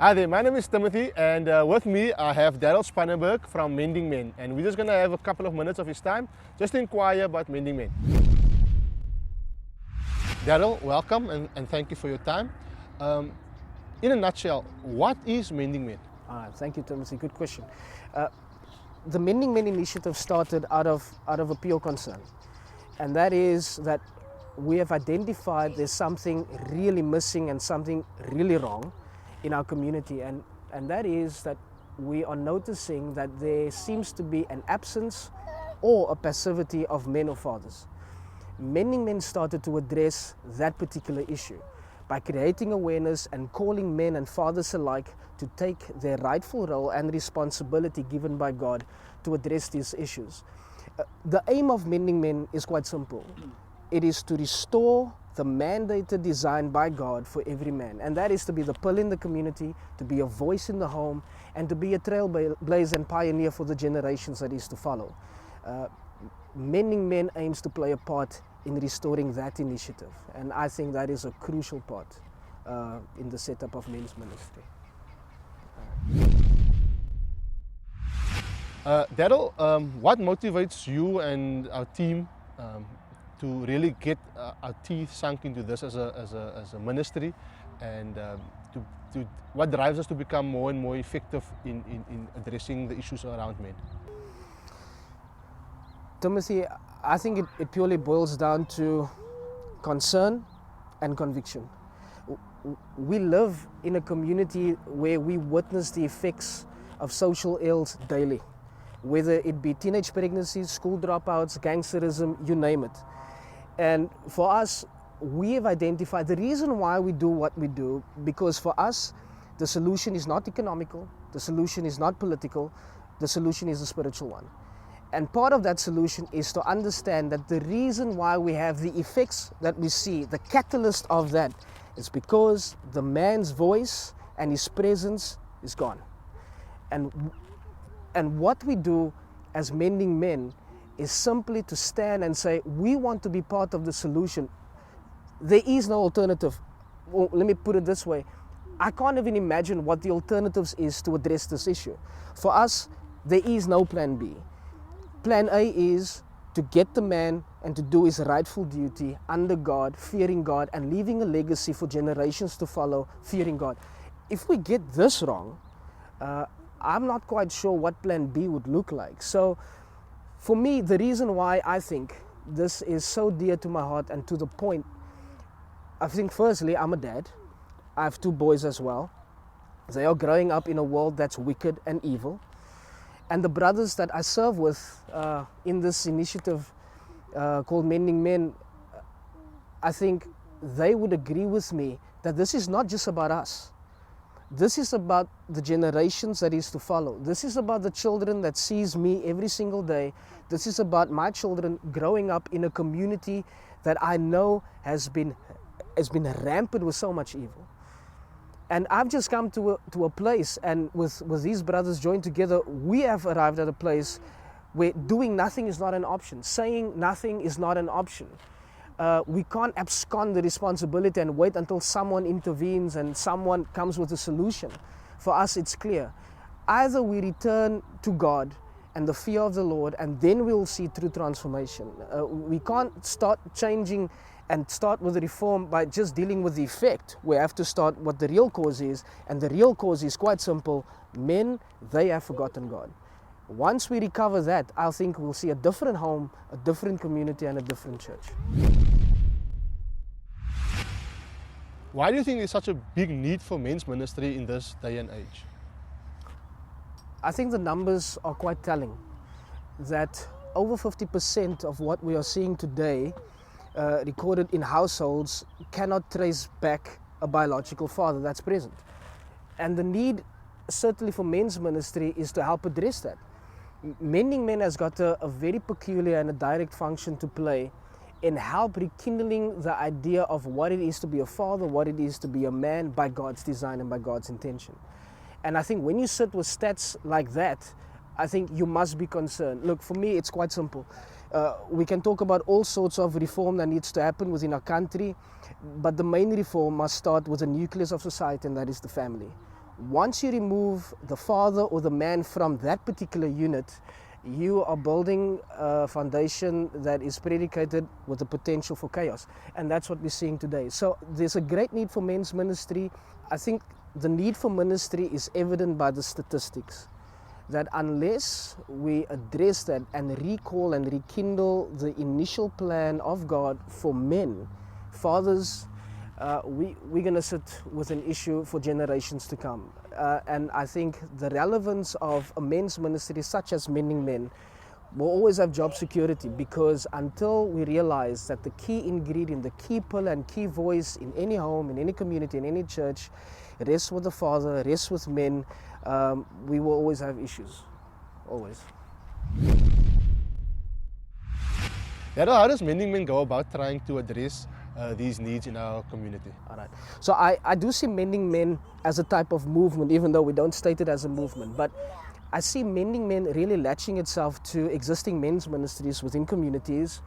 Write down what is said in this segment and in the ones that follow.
Hi there, my name is Timothy, and with me I have Daryl Spanneberg from Mending Men, and we're just going to have a couple of minutes of his time just to inquire about Mending Men. Daryl, welcome and thank you for your time. In a nutshell, what is Mending Men? Thank you, Timothy. Good question. The Mending Men initiative started out of a pure concern, and that is that we have identified there's something really missing and something really wrong in our community, and that is that we are noticing that there seems to be an absence or a passivity of men or fathers. Mending Men started to address that particular issue by creating awareness and calling men and fathers alike to take their rightful role and responsibility given by God to address these issues. The aim of Mending Men is quite simple. It is to restore the mandated design by God for every man, and that is to be the pillar in the community, to be a voice in the home, and to be a trailblazer and pioneer for the generations that is to follow. Mending Men aims to play a part in restoring that initiative, and I think that is a crucial part in the setup of men's ministry. Daryl, what motivates you and our team to really get our teeth sunk into this as a ministry, and to what drives us to become more and more effective in addressing the issues around men? Timothy, I think it purely boils down to concern and conviction. We live in a community where we witness the effects of social ills daily, whether it be teenage pregnancies, school dropouts, gangsterism, you name it. And for us, we have identified the reason why we do what we do, because for us, the solution is not economical, the solution is not political, the solution is a spiritual one. And part of that solution is to understand that the reason why we have the effects that we see, the catalyst of that, is because the man's voice and his presence is gone. And what we do as Mending Men is simply to stand and say, we want to be part of the solution. There is no alternative. Well, let me put it this way. I can't even imagine what the alternatives is to address this issue. For us, there is no plan B. Plan A is to get the man and to do his rightful duty under God, fearing God, and leaving a legacy for generations to follow, fearing God. If we get this wrong, I'm not quite sure what plan B would look like. So for me, the reason why I think this is so dear to my heart and to the point, I think firstly, I'm a dad. I have two boys as well. They are growing up in a world that's wicked and evil. And the brothers that I serve with in this initiative called Mending Men, I think they would agree with me that this is not just about us. This is about the generations that is to follow. This is about the children that sees me every single day. This is about my children growing up in a community that I know has been rampant with so much evil. And I've just come to a place, and with these brothers joined together, we have arrived at a place where doing nothing is not an option. Saying nothing is not an option. We can't abscond the responsibility and wait until someone intervenes and someone comes with a solution. For us, it's clear. Either we return to God and the fear of the Lord, and then we'll see true transformation. We can't start changing and start with the reform by just dealing with the effect. We have to start what the real cause is, and the real cause is quite simple. Men, they have forgotten God. Once we recover that, I think we'll see a different home, a different community, and a different church. Why do you think there's such a big need for men's ministry in this day and age? I think the numbers are quite telling, that over 50% of what we are seeing today recorded in households cannot trace back a biological father that's present. And the need certainly for men's ministry is to help address that. Mending Men has got a very peculiar and a direct function to play in help rekindling the idea of what it is to be a father, what it is to be a man by God's design and by God's intention. And I think when you sit with stats like that, I think you must be concerned. Look, for me, it's quite simple. We can talk about all sorts of reform that needs to happen within our country, but the main reform must start with the nucleus of society, and that is the family. once you remove the father or the man from that particular unit, you are building a foundation that is predicated with the potential for chaos. And that's what we're seeing today. So there's a great need for men's ministry. I think the need for ministry is evident by the statistics, that unless we address that and recall and rekindle the initial plan of God for men, fathers, we're going to sit with an issue for generations to come. And I think the relevance of a men's ministry such as Mending Men will always have job security, because until we realize that the key ingredient, the key pillar and key voice in any home, in any community, in any church, rests with the father, rests with men, we will always have issues. Always. Daryl, how does Mending Men go about trying to address these needs in our community? All right. So I do see Mending Men as a type of movement, even though we don't state it as a movement. But I see Mending Men really latching itself to existing men's ministries within communities.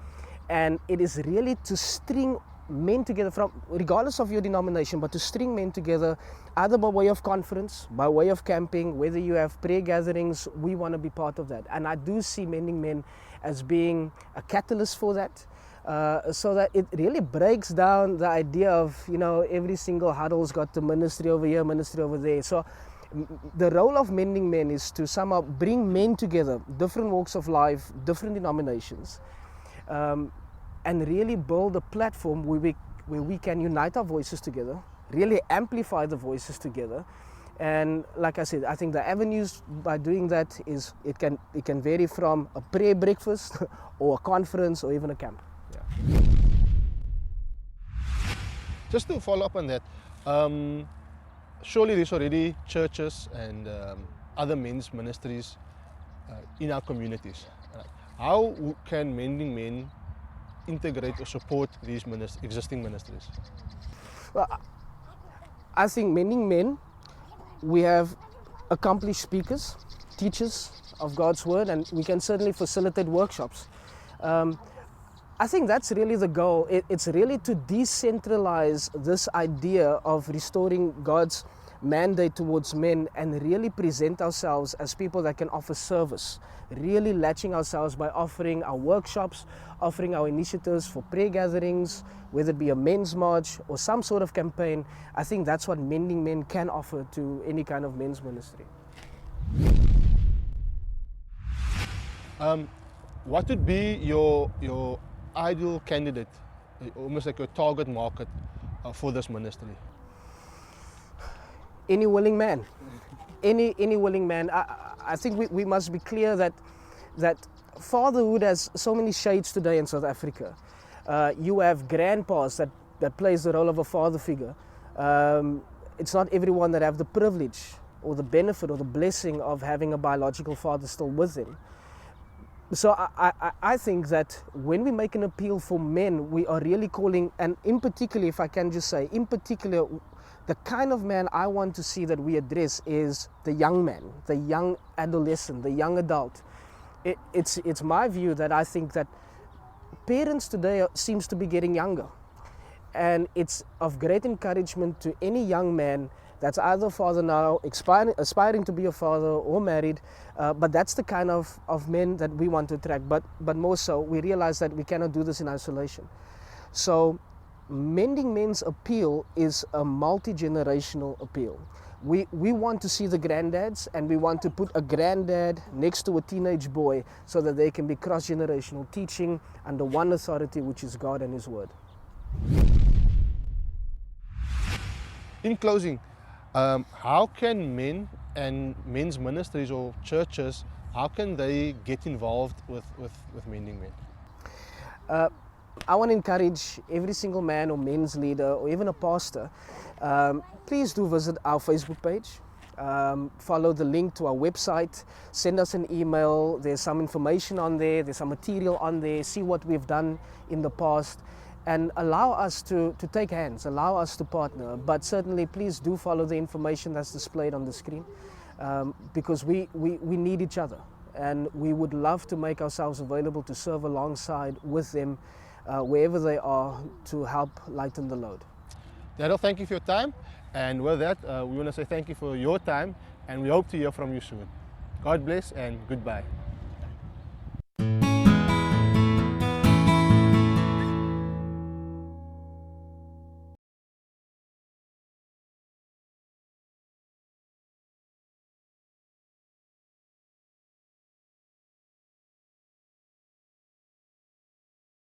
And it is really to string men together, from regardless of your denomination, but to string men together either by way of conference, by way of camping, whether you have prayer gatherings, we want to be part of that. And I do see Mending Men as being a catalyst for that. So that it really breaks down the idea of, every single huddle's got the ministry over here, ministry over there. So the role of Mending Men is to somehow bring men together, different walks of life, different denominations, and really build a platform where we can unite our voices together, really amplify the voices together. And like I said, I think the avenues by doing that is it can vary from a prayer breakfast or a conference or even a camp. Yeah. Just to follow up on that, surely there's already churches and other men's ministries in our communities. How can Mending Men integrate or support these existing ministries? Well, I think Mending Men, we have accomplished speakers, teachers of God's word, and we can certainly facilitate workshops. I think that's really the goal. It's really to decentralize this idea of restoring God's mandate towards men and really present ourselves as people that can offer service, really latching ourselves by offering our workshops, offering our initiatives for prayer gatherings, whether it be a men's march or some sort of campaign. I think that's what Mending Men can offer to any kind of men's ministry. What would be your ideal candidate, almost like your target market for this ministry? Any willing man. Any willing man. I think we must be clear that fatherhood has so many shades today in South Africa. You have grandpas that plays the role of a father figure. It's not everyone that have the privilege or the benefit or the blessing of having a biological father still with them. So I think that when we make an appeal for men, we are really calling, and in particular, if I can just say, in particular, the kind of man I want to see that we address is the young man, the young adolescent, the young adult. It's my view that I think that parents today seems to be getting younger. And it's of great encouragement to any young man that's either a father now, aspiring to be a father or married, but that's the kind of men that we want to attract. But more so, we realize that we cannot do this in isolation. So Mending Men's appeal is a multi-generational appeal. We want to see the granddads, and we want to put a granddad next to a teenage boy so that they can be cross-generational, teaching under one authority, which is God and His Word. In closing, how can men and men's ministries or churches, how can they get involved with Mending Men? I want to encourage every single man or men's leader or even a pastor, please do visit our Facebook page, follow the link to our website, send us an email. There's some information on there, there's some material on there, see what we've done in the past, and allow us to take hands, allow us to partner. But certainly please do follow the information that's displayed on the screen, because we need each other, and we would love to make ourselves available to serve alongside with them wherever they are, to help lighten the load. Daryl, thank you for your time. And with that, we want to say thank you for your time, and we hope to hear from you soon. God bless and goodbye.